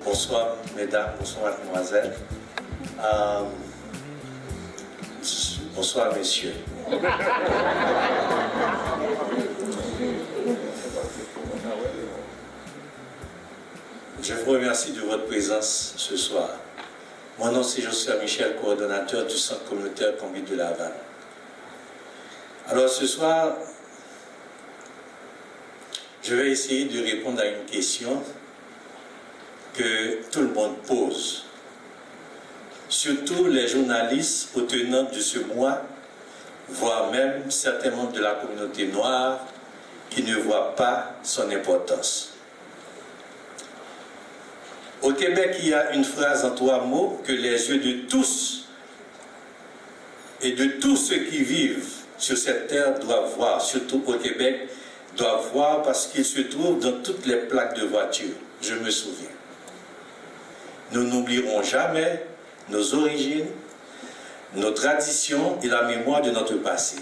Bonsoir mesdames, bonsoir mademoiselles. Bonsoir messieurs. Je vous remercie de votre présence ce soir. Mon nom c'est Joshua Michel, coordonnateur du Centre communautaire Convite de la Havane. Alors ce soir, je vais essayer de répondre à une question que tout le monde pose. Surtout les journalistes aux tenants de ce mois, voire même certains membres de la communauté noire qui ne voient pas son importance. Au Québec, il y a une phrase en 3 mots que les yeux de tous et de tous ceux qui vivent sur cette terre doivent voir, surtout au Québec, doivent voir parce qu'il se trouve dans toutes les plaques de voitures. Je me souviens. Nous n'oublierons jamais nos origines, nos traditions et la mémoire de notre passé.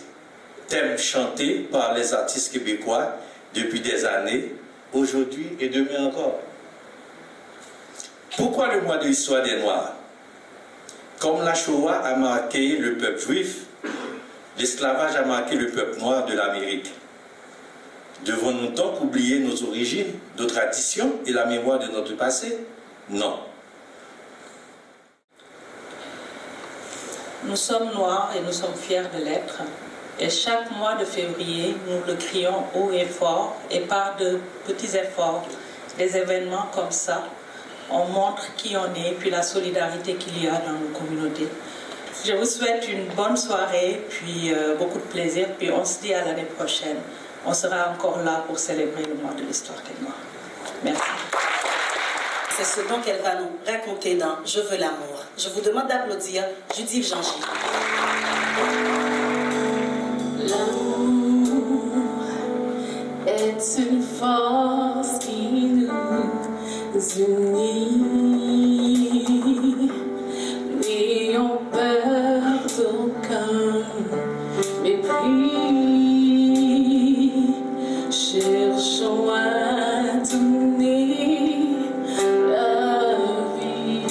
Thème chanté par les artistes québécois depuis des années, aujourd'hui et demain encore. Pourquoi le mois de l'histoire des Noirs? Comme la Shoah a marqué le peuple juif, l'esclavage a marqué le peuple noir de l'Amérique. Devons-nous donc oublier nos origines, nos traditions et la mémoire de notre passé? Non. Nous sommes noirs et nous sommes fiers de l'être. Et chaque mois de février, nous le crions haut et fort. Et par de petits efforts, des événements comme ça, on montre qui on est, puis la solidarité qu'il y a dans nos communautés. Je vous souhaite une bonne soirée, puis beaucoup de plaisir. Puis on se dit à l'année prochaine. On sera encore là pour célébrer le mois de l'histoire des Noirs. Merci. C'est ce dont qu'elle va nous raconter dans Je veux l'amour. Je vous demande d'applaudir Judith Jangy. L'amour est une force qui nous unit. N'ayons peur d'aucun mépris. Cherchons à donner la vie.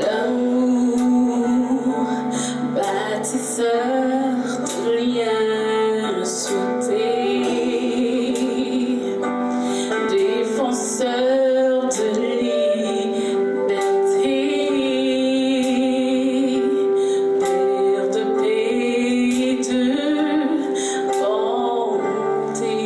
L'amour, bâtisseur de liens soudés, défenseur de liberté, père de paix et de bonté.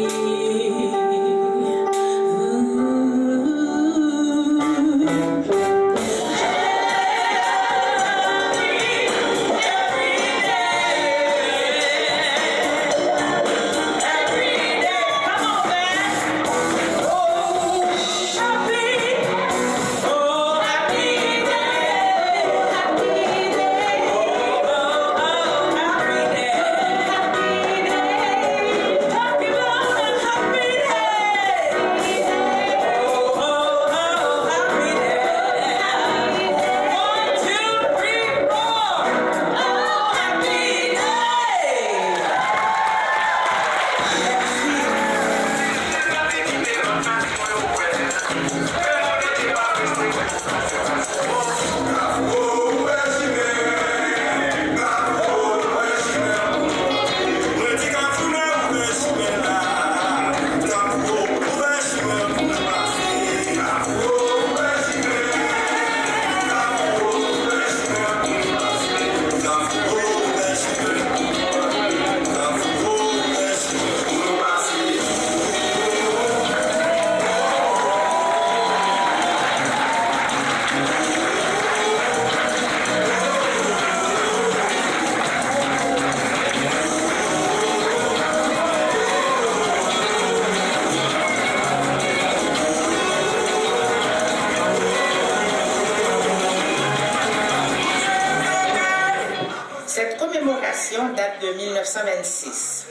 Cette commémoration date de 1926.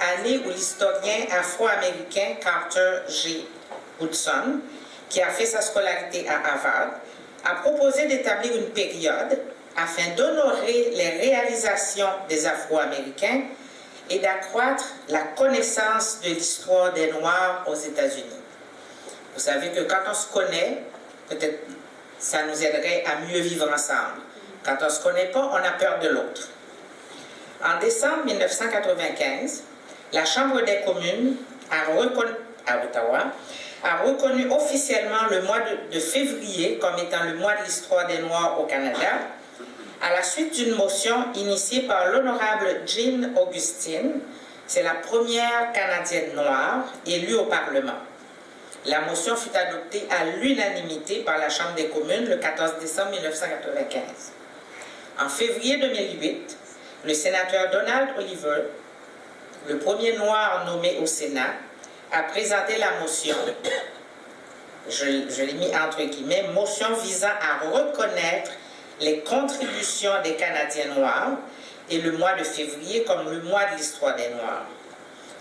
année où l'historien afro-américain Carter G. Woodson, qui a fait sa scolarité à Harvard, a proposé d'établir une période afin d'honorer les réalisations des Afro-Américains et d'accroître la connaissance de l'histoire des Noirs aux États-Unis. Vous savez que quand on se connaît, peut-être ça nous aiderait à mieux vivre ensemble. Quand on ne se connaît pas, on a peur de l'autre. En décembre 1995, la Chambre des communes à Ottawa a reconnu officiellement le mois de février comme étant le mois de l'histoire des Noirs au Canada, à la suite d'une motion initiée par l'honorable Jean Augustine. C'est la première Canadienne noire élue au Parlement. La motion fut adoptée à l'unanimité par la Chambre des communes le 14 décembre 1995. En février 2008, le sénateur Donald Oliver, le premier noir nommé au Sénat, a présenté la motion, je l'ai mis entre guillemets, motion visant à reconnaître les contributions des Canadiens noirs et le mois de février comme le mois de l'histoire des Noirs.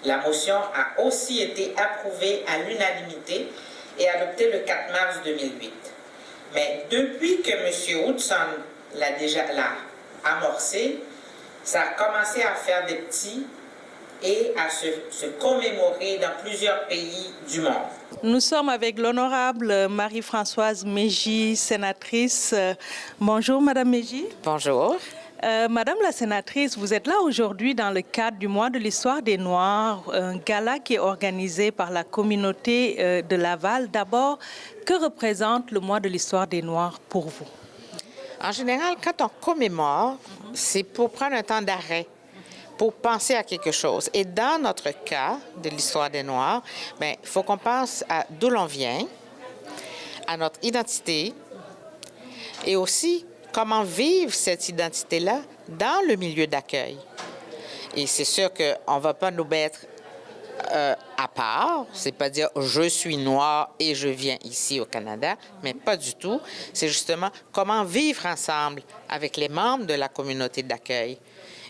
La motion a aussi été approuvée à l'unanimité et adoptée le 4 mars 2008. Mais depuis que M. Woodson l'a amorcé, ça a commencé à faire des petits et à se commémorer dans plusieurs pays du monde. Nous sommes avec l'honorable Marie-Françoise Mégy, sénatrice. Bonjour, Madame Mégy. Bonjour. Madame la sénatrice, vous êtes là aujourd'hui dans le cadre du mois de l'histoire des Noirs, un gala qui est organisé par la communauté de Laval. D'abord, que représente le mois de l'histoire des Noirs pour vous? En général, quand on commémore, c'est pour prendre un temps d'arrêt, pour penser à quelque chose. Et dans notre cas de l'histoire des Noirs, il faut qu'on pense à d'où l'on vient, à notre identité et aussi comment vivre cette identité-là dans le milieu d'accueil. Et c'est sûr qu'on ne va pas nous mettre à part, c'est pas dire je suis noir et je viens ici au Canada, mais pas du tout. C'est justement comment vivre ensemble avec les membres de la communauté d'accueil.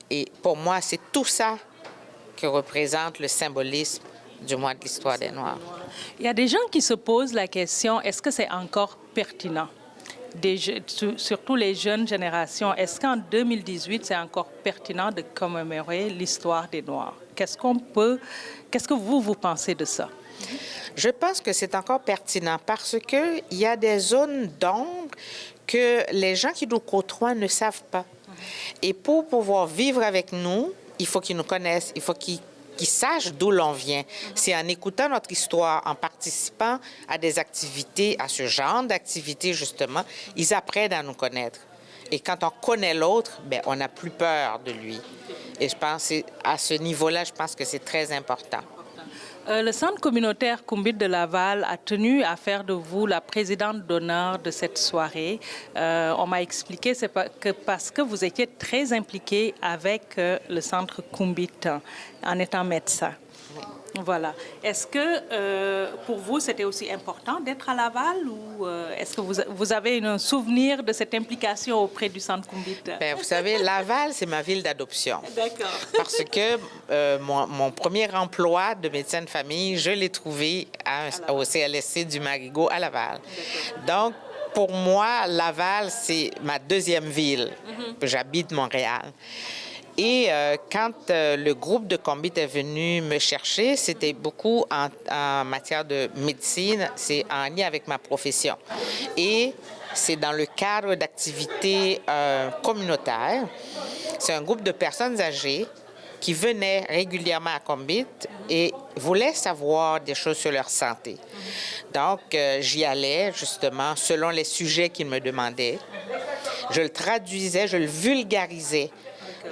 Et pour moi, c'est tout ça que représente le symbolisme du mois de l'histoire des Noirs. Il y a des gens qui se posent la question, est-ce que c'est encore pertinent? Surtout les jeunes générations, est-ce qu'en 2018, c'est encore pertinent de commémorer l'histoire des Noirs? Qu'est-ce que vous pensez de ça? Je pense que c'est encore pertinent parce qu'il y a des zones d'ombre que les gens qui nous côtoient ne savent pas. Et pour pouvoir vivre avec nous, il faut qu'ils nous connaissent, il faut qu'ils sachent d'où l'on vient. C'est en écoutant notre histoire, en participant à des activités, à ce genre d'activités, justement, ils apprennent à nous connaître. Et quand on connaît l'autre, on n'a plus peur de lui. Et je pense, à ce niveau-là, je pense que c'est très important. Le centre communautaire Kumbit de Laval a tenu à faire de vous la présidente d'honneur de cette soirée. On m'a expliqué que parce que vous étiez très impliquée avec le centre Kumbit en étant médecin. Oui. Voilà. Est-ce que pour vous, c'était aussi important d'être à Laval ou est-ce que vous avez un souvenir de cette implication auprès du centre Kumbit? Vous savez, Laval, c'est ma ville d'adoption. D'accord. Parce que mon premier emploi de médecin de famille, je l'ai trouvé au CLSC du Marigot à Laval. Donc, pour moi, Laval, c'est ma deuxième ville. J'habite Montréal. Et quand le groupe de Kumbit est venu me chercher, c'était beaucoup en matière de médecine, c'est en lien avec ma profession. Et c'est dans le cadre d'activités communautaires. C'est un groupe de personnes âgées qui venaient régulièrement à Kumbit et voulaient savoir des choses sur leur santé. Donc, j'y allais justement selon les sujets qu'ils me demandaient. Je le traduisais, je le vulgarisais.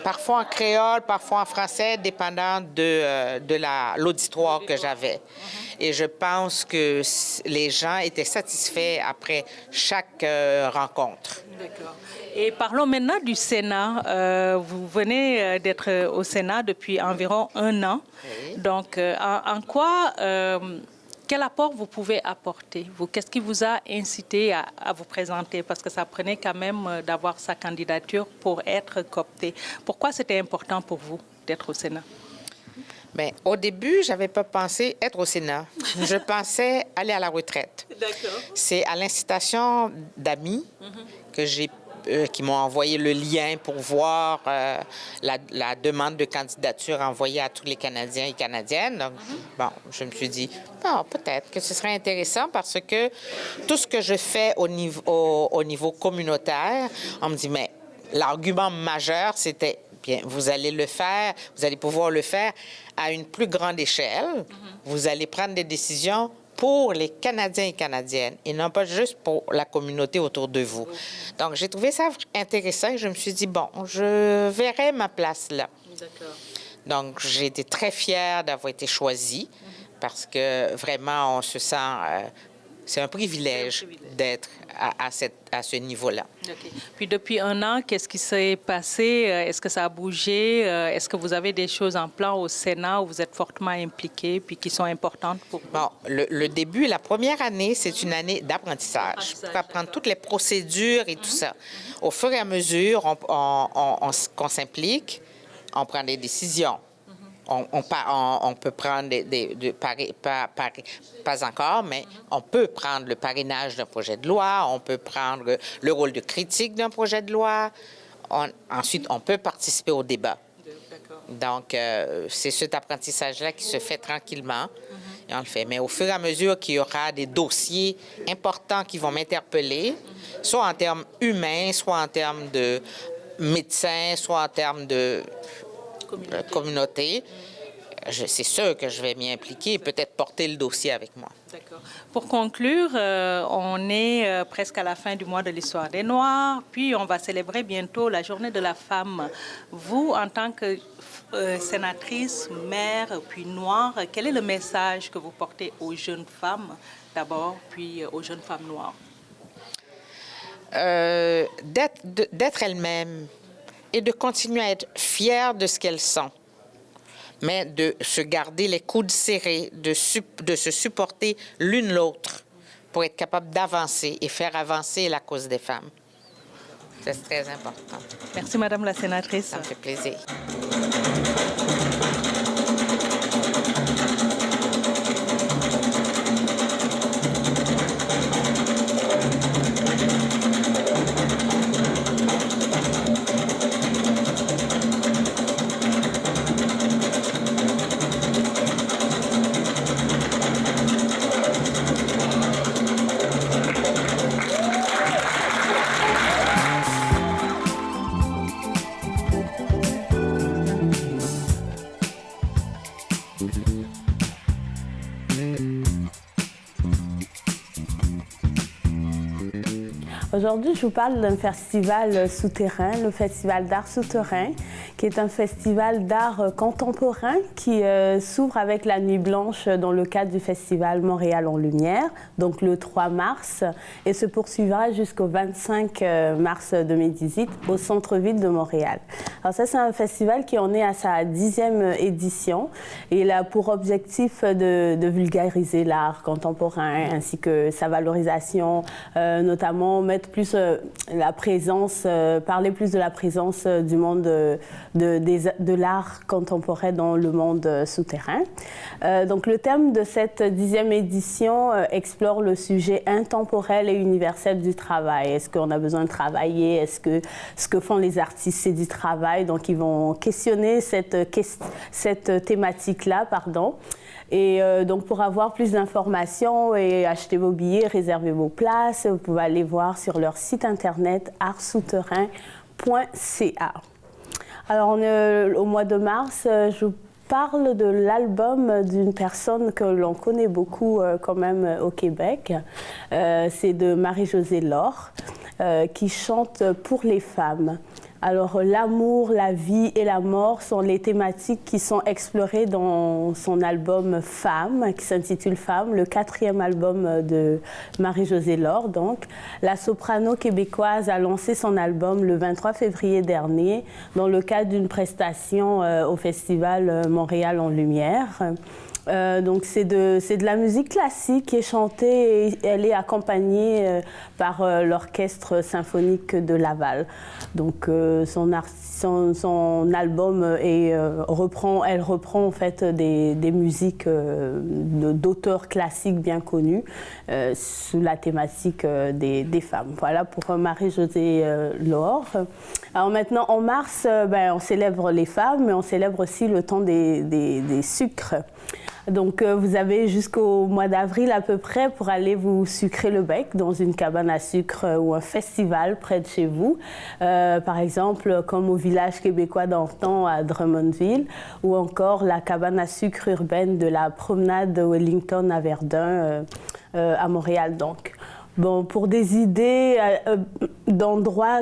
Parfois en créole, parfois en français, dépendant de l'auditoire que j'avais. Et je pense que les gens étaient satisfaits après chaque rencontre. D'accord. Et parlons maintenant du Sénat. Vous venez d'être au Sénat depuis environ 1 an. Oui. Donc, en quoi... quel apport vous pouvez apporter? Qu'est-ce qui vous a incité à vous présenter? Parce que ça prenait quand même d'avoir sa candidature pour être coopté. Pourquoi c'était important pour vous d'être au Sénat? Mais au début, je n'avais pas pensé être au Sénat. Je pensais aller à la retraite. D'accord. C'est à l'incitation d'amis que qui m'ont envoyé le lien pour voir la demande de candidature envoyée à tous les Canadiens et Canadiennes. Donc, bon, je me suis dit, bon, peut-être que ce serait intéressant parce que tout ce que je fais au niveau communautaire, on me dit, mais l'argument majeur, c'était, bien, vous allez pouvoir le faire à une plus grande échelle. Vous allez prendre des décisions pour les Canadiens et Canadiennes et non pas juste pour la communauté autour de vous. Donc, j'ai trouvé ça intéressant et je me suis dit, bon, je verrai ma place là. D'accord. Donc, j'ai été très fière d'avoir été choisie parce que vraiment, on se sent... c'est un privilège d'être à ce niveau-là. Okay. Puis depuis un an, qu'est-ce qui s'est passé? Est-ce que ça a bougé? Est-ce que vous avez des choses en plan au Sénat où vous êtes fortement impliqués puis qui sont importantes pour vous? Bon, le début, la première année, c'est une année d'apprentissage pour apprendre toutes les procédures et tout ça. Au fur et à mesure qu'on s'implique, on prend des décisions. On peut prendre pas encore, mais on peut prendre le parrainage d'un projet de loi, on peut prendre le rôle de critique d'un projet de loi. Ensuite, on peut participer au débat. Donc, c'est cet apprentissage-là qui se fait tranquillement et on le fait. Mais au fur et à mesure qu'il y aura des dossiers importants qui vont m'interpeller, soit en termes humains, soit en termes de médecins, soit en termes de communauté, c'est sûr que je vais m'y impliquer et peut-être porter le dossier avec moi. D'accord. Pour conclure, on est presque à la fin du mois de l'histoire des Noirs, puis on va célébrer bientôt la journée de la femme. Vous, en tant que sénatrice, mère, puis noire, quel est le message que vous portez aux jeunes femmes d'abord, puis aux jeunes femmes noires? D'être elles-mêmes et de continuer à être fières de ce qu'elles sont, mais de se garder les coudes serrés, de se supporter l'une l'autre pour être capable d'avancer et faire avancer la cause des femmes. C'est très important. Merci, Madame la sénatrice. Ça me fait plaisir. Aujourd'hui, je vous parle d'un festival souterrain, le Festival d'art souterrain, qui est un festival d'art contemporain qui s'ouvre avec la Nuit Blanche dans le cadre du Festival Montréal en Lumière, donc le 3 mars, et se poursuivra jusqu'au 25 mars 2018 au centre-ville de Montréal. Alors ça, c'est un festival qui en est à sa 10e édition et il a pour objectif de vulgariser l'art contemporain ainsi que sa valorisation, notamment mettre plus la présence, parler plus de la présence du monde de l'art contemporain dans le monde souterrain. Donc le thème de cette 10e édition explore le sujet intemporel et universel du travail. Est-ce qu'on a besoin de travailler? Est-ce que ce que font les artistes, c'est du travail? Donc ils vont questionner cette thématique-là, pardon. Et donc, pour avoir plus d'informations et acheter vos billets, réserver vos places, vous pouvez aller voir sur leur site internet artsouterrain.ca. Alors, au mois de mars, je vous parle de l'album d'une personne que l'on connaît beaucoup quand même au Québec. C'est de Marie-Josée Laure, qui chante pour les femmes. Alors, l'amour, la vie et la mort sont les thématiques qui sont explorées dans son album Femme, qui s'intitule Femme, le 4e album de Marie-Josée Laure. Donc, la soprano québécoise a lancé son album le 23 février dernier dans le cadre d'une prestation au Festival Montréal en Lumière. Donc c'est de la musique classique qui est chantée et elle est accompagnée par l'orchestre symphonique de Laval. Donc son album elle reprend en fait des musiques d'auteurs classiques bien connus sous la thématique des femmes. Voilà pour Marie-Josée Laure. Alors maintenant en mars, on célèbre les femmes, mais on célèbre aussi le temps des sucres. Donc vous avez jusqu'au mois d'avril à peu près pour aller vous sucrer le bec dans une cabane à sucre ou un festival près de chez vous. Par exemple comme au village québécois d'antan à Drummondville ou encore la cabane à sucre urbaine de la promenade de Wellington à Verdun à Montréal donc. Bon, pour des idées d'endroits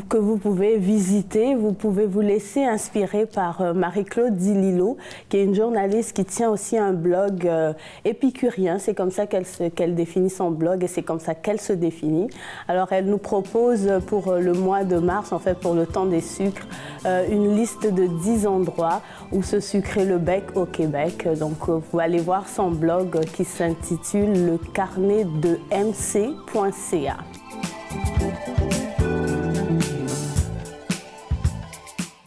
que vous pouvez visiter, vous pouvez vous laisser inspirer par Marie-Claude Dililo, qui est une journaliste qui tient aussi un blog épicurien. C'est comme ça qu'elle définit son blog et c'est comme ça qu'elle se définit. Alors, elle nous propose pour le mois de mars, en fait pour le temps des sucres, une liste de 10 endroits où se sucrer le bec au Québec. Donc, vous allez voir son blog qui s'intitule « Le carnet de MC ».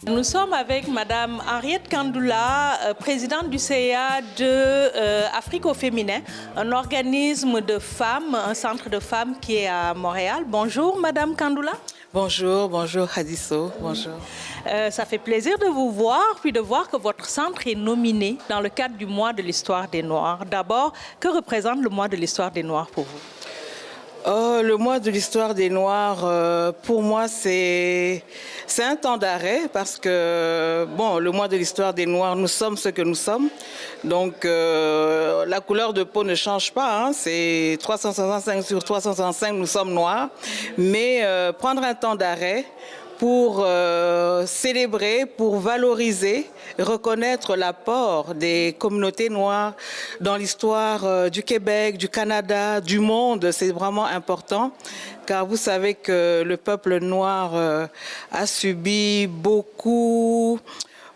Nous sommes avec Madame Henriette Kandoula, présidente du CIA de Afrique au féminin, un organisme de femmes, un centre de femmes qui est à Montréal. Bonjour Madame Kandoula. Bonjour, bonjour Hadiso, bonjour. Ça fait plaisir de vous voir, puis de voir que votre centre est nominé dans le cadre du mois de l'histoire des Noirs. D'abord, que représente le mois de l'histoire des Noirs pour vous? Le mois de l'histoire des Noirs, pour moi, c'est un temps d'arrêt parce que, bon, le mois de l'histoire des Noirs, nous sommes ce que nous sommes. Donc, la couleur de peau ne change pas. Hein, c'est 365 sur 365, nous sommes noirs. Mais prendre un temps d'arrêt pour célébrer, pour valoriser, reconnaître l'apport des communautés noires dans l'histoire du Québec, du Canada, du monde, c'est vraiment important. Car vous savez que le peuple noir a subi beaucoup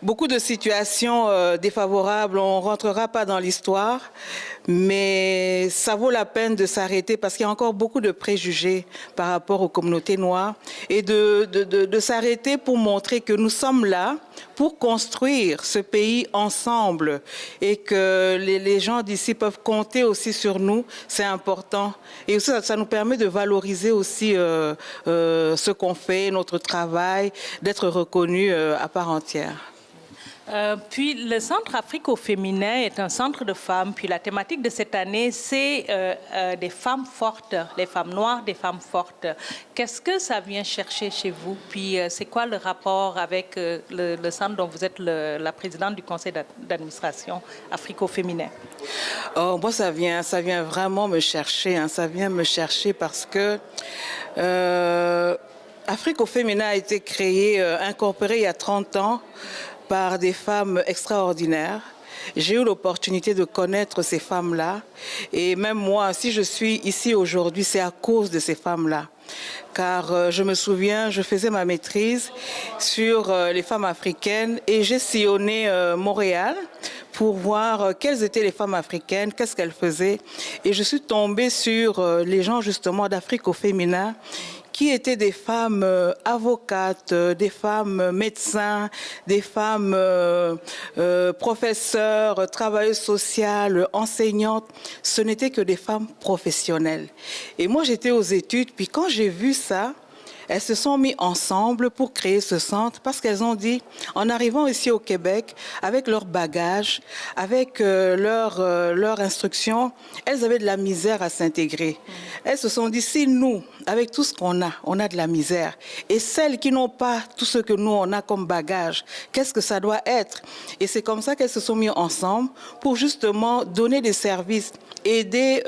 de situations défavorables. On ne rentrera pas dans l'histoire, mais ça vaut la peine de s'arrêter parce qu'il y a encore beaucoup de préjugés par rapport aux communautés noires et de s'arrêter pour montrer que nous sommes là pour construire ce pays ensemble et que les gens d'ici peuvent compter aussi sur nous, c'est important. Et aussi, ça nous permet de valoriser aussi ce qu'on fait, notre travail, d'être reconnu à part entière. Puis le Centre Afrique au féminin est un centre de femmes. Puis la thématique de cette année, c'est des femmes fortes, les femmes noires, des femmes fortes. Qu'est-ce que ça vient chercher chez vous? Puis c'est quoi le rapport avec le centre dont vous êtes la présidente du conseil d'administration Afrique au féminin? Oh, moi, ça vient vraiment me chercher. Hein. Ça vient me chercher parce que Afrique au féminin a été créée, incorporée il y a 30 ans par des femmes extraordinaires. J'ai eu l'opportunité de connaître ces femmes-là. Et même moi, si je suis ici aujourd'hui, c'est à cause de ces femmes-là. Car je me souviens, je faisais ma maîtrise sur les femmes africaines et j'ai sillonné Montréal pour voir quelles étaient les femmes africaines, qu'est-ce qu'elles faisaient. Et je suis tombée sur les gens justement d'Afrique au féminin qui étaient des femmes avocates, des femmes médecins, des femmes professeurs, travailleuses sociales, enseignantes. Ce n'étaient que des femmes professionnelles. Et moi, j'étais aux études, puis quand j'ai vu ça, elles se sont mises ensemble pour créer ce centre parce qu'elles ont dit, en arrivant ici au Québec, avec leur bagage, avec leur instruction, elles avaient de la misère à s'intégrer. Elles se sont dit, si nous, avec tout ce qu'on a, on a de la misère, et celles qui n'ont pas tout ce que nous, on a comme bagage, qu'est-ce que ça doit être? Et c'est comme ça qu'elles se sont mises ensemble pour justement donner des services, aider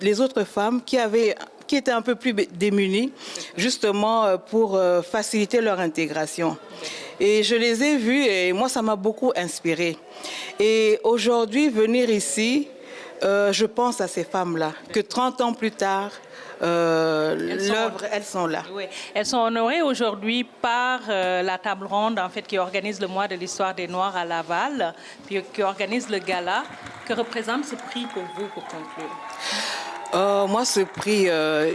les autres femmes qui avaient qui étaient un peu plus démunis, justement pour faciliter leur intégration. Et je les ai vus et moi, ça m'a beaucoup inspirée. Et aujourd'hui, venir ici, je pense à ces femmes-là, que 30 ans plus tard, l'œuvre, elles sont là. Oui. Elles sont honorées aujourd'hui par la table ronde en fait, qui organise le mois de l'histoire des Noirs à Laval, puis qui organise le gala. Que représente ce prix pour vous, pour conclure? Moi, ce prix,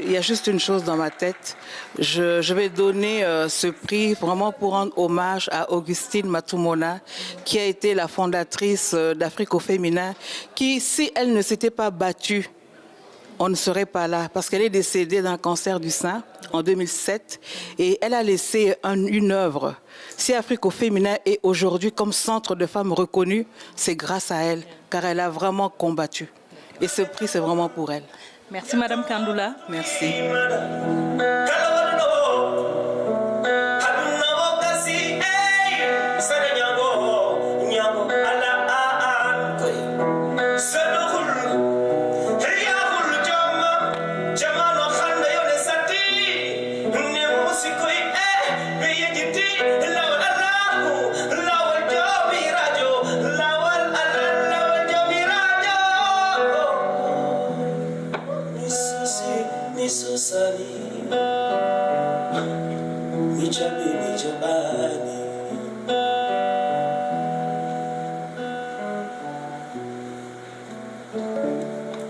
il y a juste une chose dans ma tête. Je vais donner ce prix vraiment pour rendre hommage à Augustine Matumona, qui a été la fondatrice d'Afrique au féminin, qui, si elle ne s'était pas battue, on ne serait pas là, parce qu'elle est décédée d'un cancer du sein en 2007 et elle a laissé une œuvre. Si Afrique au féminin est aujourd'hui comme centre de femmes reconnu, c'est grâce à elle, car elle a vraiment combattu. Et ce prix, c'est vraiment pour elle. Merci, Madame Kandoula. Merci.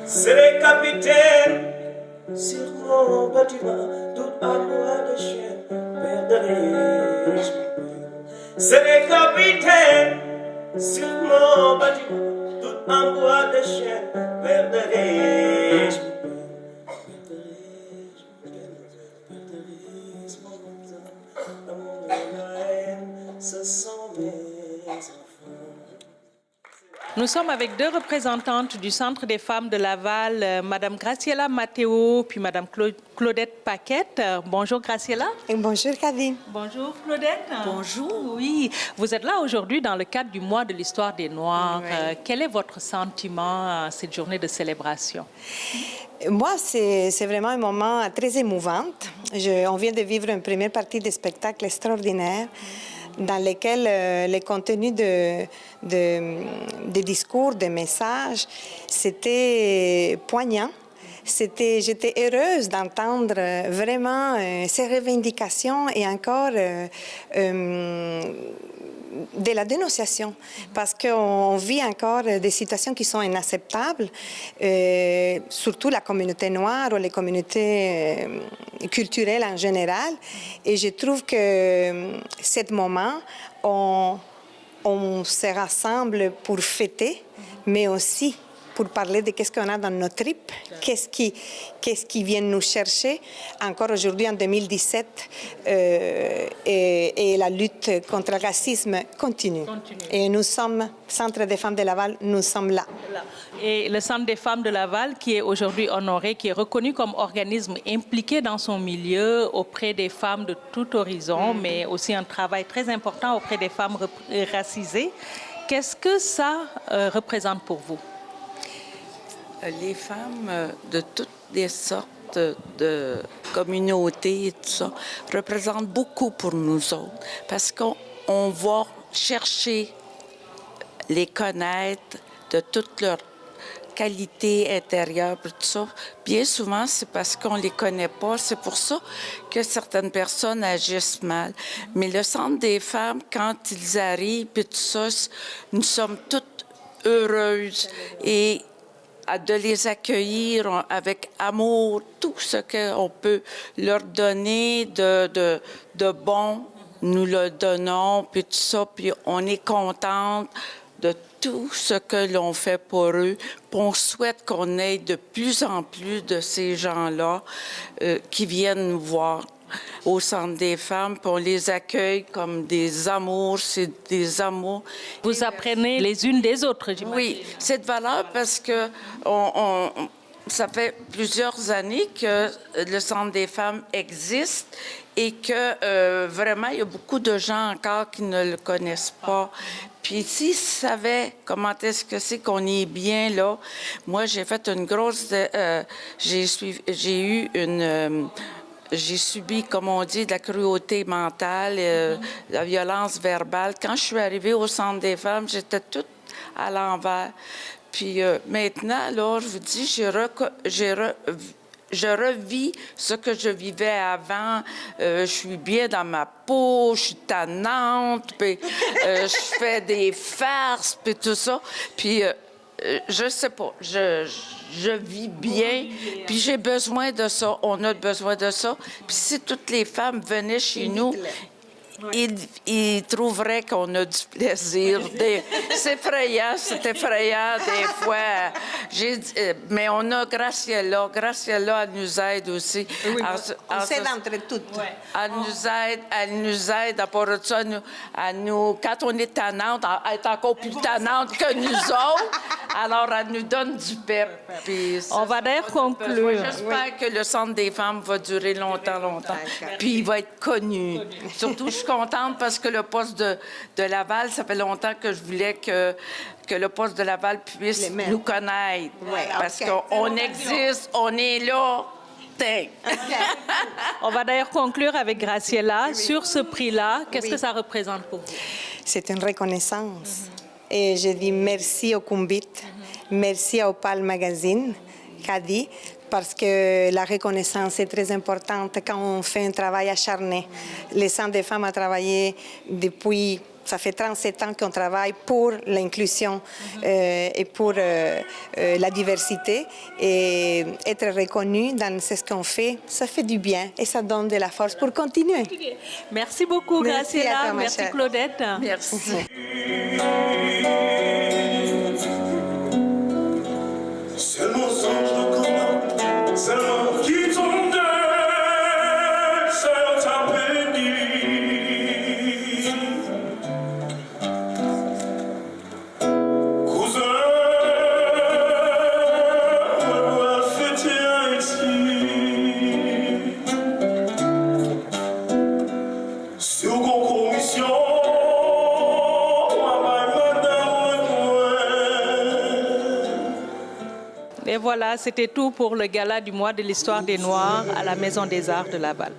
C'est les capitaines sur mon bâtiment, tout en bois de chien, perdrai. C'est les capitaines sur mon bâtiment, tout en bois de chien, perdrai. Ce sont mes enfants. Nous sommes avec deux représentantes du Centre des femmes de Laval, Madame Graciela Matteo puis Madame Claudette Paquette. Bonjour Graciela. Et bonjour Kavin. Bonjour Claudette. Bonjour. Oui, vous êtes là aujourd'hui dans le cadre du mois de l'histoire des Noirs. Oui. Quel est votre sentiment à cette journée de célébration? Moi, c'est vraiment un moment très émouvant. On vient de vivre une première partie de spectacle extraordinaire dans lequel les contenus de discours, de messages, c'était poignant. J'étais heureuse d'entendre vraiment ces revendications et encore de la dénonciation, parce qu'on vit encore des situations qui sont inacceptables, surtout la communauté noire ou les communautés culturelles en général. Et je trouve que ce moment, on se rassemble pour fêter, mais aussi pour parler de qu'est-ce qu'on a dans nos tripes, qu'est-ce qui vient nous chercher. Encore aujourd'hui, en 2017, et la lutte contre le racisme continue. Et nous sommes, Centre des femmes de Laval, nous sommes là. Et le Centre des femmes de Laval, qui est aujourd'hui honoré, qui est reconnu comme organisme impliqué dans son milieu auprès des femmes de tout horizon, mais aussi un travail très important auprès des femmes racisées. Qu'est-ce que ça représente pour vous? Les femmes de toutes les sortes de communautés et tout ça représentent beaucoup pour nous autres parce qu'on va chercher les connaître de toutes leurs qualités intérieures, tout ça. Bien souvent, c'est parce qu'on ne les connaît pas. C'est pour ça que certaines personnes agissent mal. Mais le Centre des femmes, quand ils arrivent, et tout ça, nous sommes toutes heureuses et de les accueillir avec amour, tout ce qu'on peut leur donner de bon, nous le donnons, puis tout ça, puis on est contente de tout ce que l'on fait pour eux. Puis on souhaite qu'on ait de plus en plus de ces gens-là qui viennent nous voir au Centre des femmes, puis on les accueille comme des amours, c'est des amours. Vous apprenez les unes des autres, j'imagine. Oui, c'est de valeur parce que ça fait plusieurs années que le Centre des femmes existe et que vraiment, il y a beaucoup de gens encore qui ne le connaissent pas. Puis s'ils savaient comment est-ce que c'est qu'on est bien là, moi, j'ai fait une grosse... j'ai subi, comme on dit, de la cruauté mentale, de la violence verbale. Quand je suis arrivée au Centre des femmes, j'étais toute à l'envers. Puis maintenant, là, je vous dis, je revis ce que je vivais avant. Je suis bien dans ma peau, je suis tannante, puis je fais des farces, puis tout ça. Puis je sais pas, je vis bien, puis j'ai besoin de ça. On a besoin de ça. Puis si toutes les femmes venaient chez nous, ils trouveraient qu'on a du plaisir. C'est effrayant, c'est effrayant des fois. Mais on a Graciela. Graciela, elle nous aide aussi. Oui, on s'aide entre toutes. Ouais. Elle nous aide à part de ça. Quand on est tannante, elle est encore plus tannante que nous autres. Alors, elle nous donne du pep. On va d'ailleurs conclure. J'espère que le Centre des femmes va durer longtemps. Puis il va être connu. Surtout, je suis contente parce que le poste de Laval, ça fait longtemps que je voulais que le poste de Laval puisse nous connaître. Ouais, parce qu'on existe, on est là. On va d'ailleurs conclure avec Graciela sur ce prix-là. Qu'est-ce que ça représente pour vous? C'est une reconnaissance. Et je dis merci au Kumbit, merci au Opal Magazine, Kadi, parce que la reconnaissance est très importante quand on fait un travail acharné. Le Centre des femmes a travaillé depuis... Ça fait 37 ans qu'on travaille pour l'inclusion et pour la diversité. Et être reconnu dans ce qu'on fait, ça fait du bien et ça donne de la force pour continuer. Merci beaucoup, Graciela. Merci, Claudette. Merci. Seulement songe de combat, seulement qui tombe sur ta bénie. Cousin, on va fêter Haïti. Sur vos commissions. Et voilà, c'était tout pour le gala du mois de l'histoire des Noirs à la Maison des Arts de Laval.